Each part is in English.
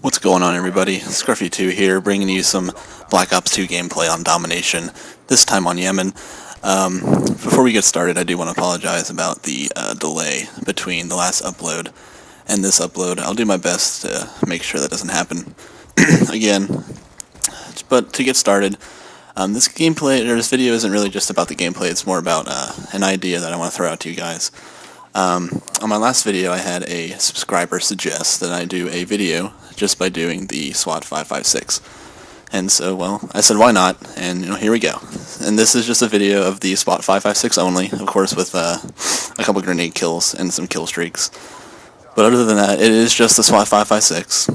What's going on, everybody? Scruffy2 here, bringing you some Black Ops 2 gameplay on Domination, this time on Yemen. Before we get started, I do want to apologize about the delay between the last upload and this upload. I'll do my best to make sure that doesn't happen again. But to get started, this video isn't really just about the gameplay, it's more about an idea that I want to throw out to you guys. On my last video, I had a subscriber suggest that I do a video just by doing the Swat 556. And so, well, I said why not, and here we go. And this is just a video of the Swat 556 only, of course with a couple grenade kills and some kill streaks. But other than that, it is just the Swat 556.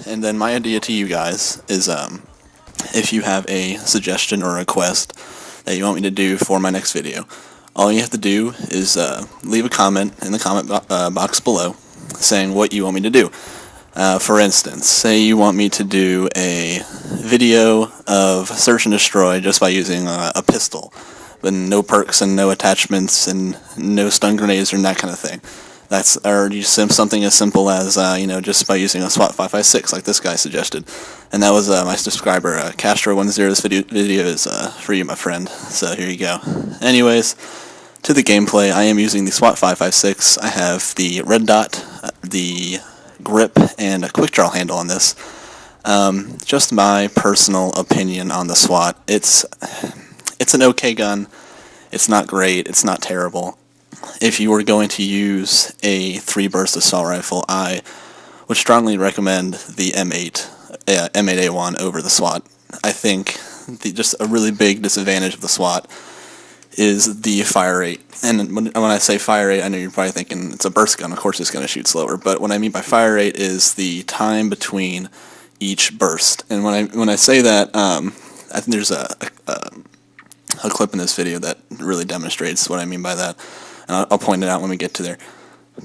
And then my idea to you guys is, if you have a suggestion or a request that you want me to do for my next video, all you have to do is leave a comment in the comment box below saying what you want me to do. For instance, say you want me to do a video of search and destroy just by using a pistol, but no perks and no attachments and no stun grenades and that kind of thing. Or something as simple as just by using a SWAT 556 like this guy suggested. And that was my subscriber Castro10. This video is for you, my friend. So here you go. Anyways, to the gameplay, I am using the SWAT 556. I have the red dot, the grip, and a quick draw handle on this. Just my personal opinion on the SWAT. It's an okay gun. It's not great. It's not terrible. If you were going to use a 3-burst assault rifle, I would strongly recommend the M8A1 over the SWAT. I think just a really big disadvantage of the SWAT is the fire rate. And when I say fire rate, I know you're probably thinking it's a burst gun, of course it's going to shoot slower, but what I mean by fire rate is the time between each burst. And when I say that, I think there's a clip in this video that really demonstrates what I mean by that, and I'll point it out when we get to there.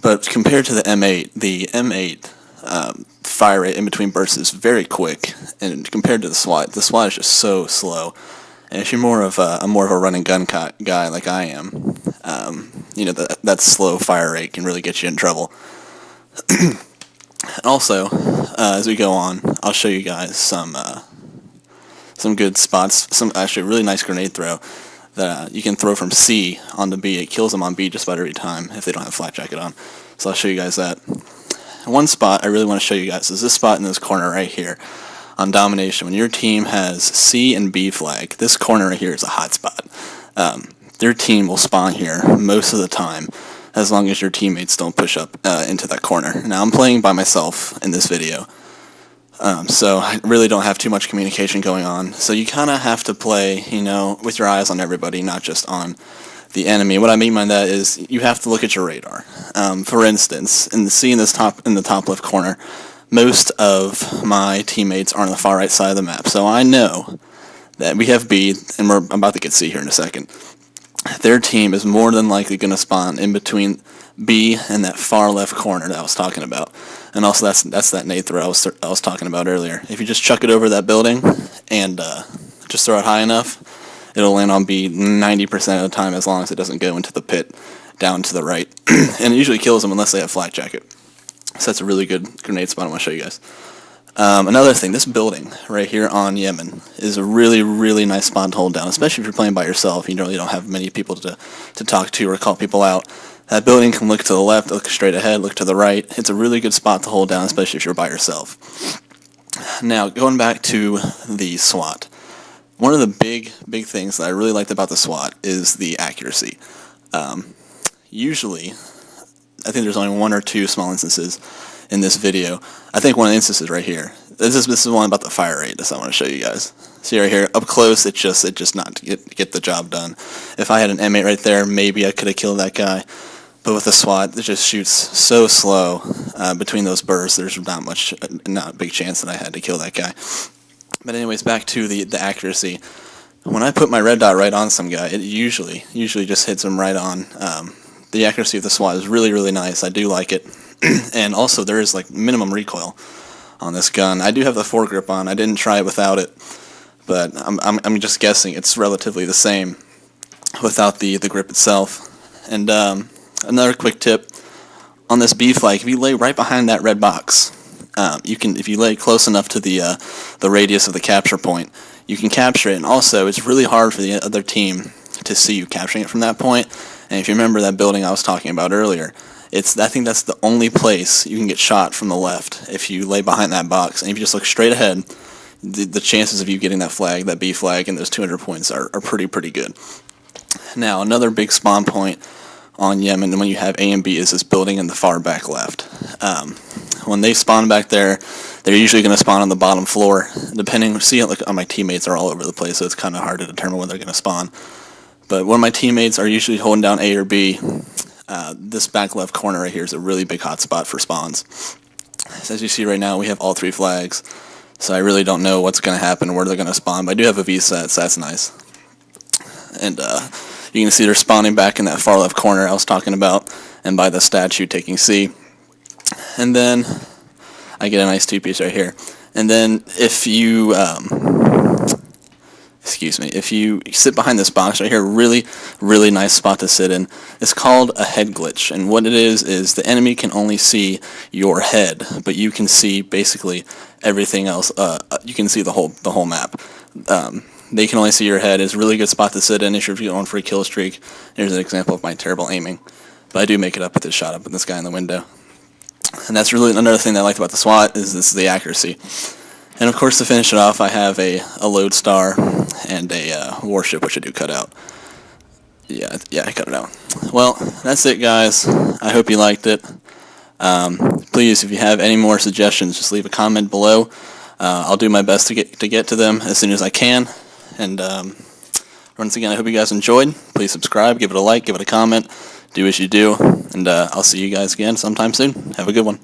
But compared to the M8, the M8 fire rate in between bursts is very quick, and compared to the SWAT is just so slow. And if you're more of a run and gun guy like I am, that slow fire rate can really get you in trouble. Also, as we go on, I'll show you guys some good spots. Some actually really nice grenade throw that you can throw from C onto B. It kills them on B just about every time if they don't have flak jacket on. So I'll show you guys that. One spot I really want to show you guys is this spot in this corner right here. On Domination, when your team has C and B flag, this corner right here is a hot spot. Their team will spawn here most of the time, as long as your teammates don't push up into that corner. Now, I'm playing by myself in this video, so I really don't have too much communication going on. So you kind of have to play, with your eyes on everybody, not just on the enemy. What I mean by that is you have to look at your radar. For instance, in the top left corner, most of my teammates are on the far right side of the map, so I know that we have B, and we're about to get C here in a second. Their team is more than likely going to spawn in between B and that far left corner that I was talking about. And also that's that nade throw I was talking about earlier. If you just chuck it over that building and just throw it high enough, it'll land on B 90% of the time, as long as it doesn't go into the pit down to the right. And it usually kills them unless they have flak jacket. So that's a really good grenade spot I want to show you guys. Another thing, this building right here on Yemen is a really, really nice spot to hold down, especially if you're playing by yourself. You really don't have many people to talk to or call people out. That building can look to the left, look straight ahead, look to the right. It's a really good spot to hold down, especially if you're by yourself. Now, going back to the SWAT. One of the big things that I really liked about the SWAT is the accuracy. Usually, I think there's only one or two small instances in this video. I think one of the instances right here. This is one about the fire rate. This I want to show you guys. See right here, up close, it just not get the job done. If I had an M8 right there, maybe I could have killed that guy. But with the SWAT, it just shoots so slow between those bursts. There's not a big chance that I had to kill that guy. But anyways, back to the accuracy. When I put my red dot right on some guy, it usually just hits him right on. The accuracy of the SWAT is really, really nice. I do like it. And also, there is like minimum recoil on this gun. I do have the foregrip on. I didn't try it without it, but I'm just guessing it's relatively the same without the grip itself. And another quick tip on this B flag: if you lay right behind that red box, you can, if you lay close enough to the radius of the capture point, you can capture it. And also, it's really hard for the other team to see you capturing it from that point. And if you remember that building I was talking about earlier, I think that's the only place you can get shot from the left if you lay behind that box. And if you just look straight ahead, the chances of you getting that flag, that B flag, and those 200 points are pretty good. Now, another big spawn point on Yemen when you have A and B is this building in the far back left. When they spawn back there, they're usually going to spawn on the bottom floor. Depending, look, my teammates are all over the place, so it's kind of hard to determine when they're going to spawn. But when my teammates are usually holding down A or B, this back left corner right here is a really big hotspot for spawns. So as you see right now, we have all 3 flags, so I really don't know what's going to happen or where they're going to spawn, but I do have a VSAT, so that's nice. And you can see they're spawning back in that far left corner I was talking about, and by the statue taking C. And then I get a nice 2-piece right here. And then if you if you sit behind this box right here, really nice spot to sit in. It's called a head glitch, and what it is the enemy can only see your head, but you can see basically everything else. You can see the whole map. They can only see your head. It's a really good spot to sit in if you're going for a kill streak. Here's an example of my terrible aiming, but I do make it up with this shot up with this guy in the window. And that's really another thing that I liked about the SWAT is the accuracy. And of course, to finish it off, I have a lodestar and a warship, which I do cut out. Yeah, I cut it out. Well, that's it, guys. I hope you liked it. Please, if you have any more suggestions, just leave a comment below. I'll do my best to get to them as soon as I can. And once again, I hope you guys enjoyed. Please subscribe, give it a like, give it a comment, do as you do, and I'll see you guys again sometime soon. Have a good one.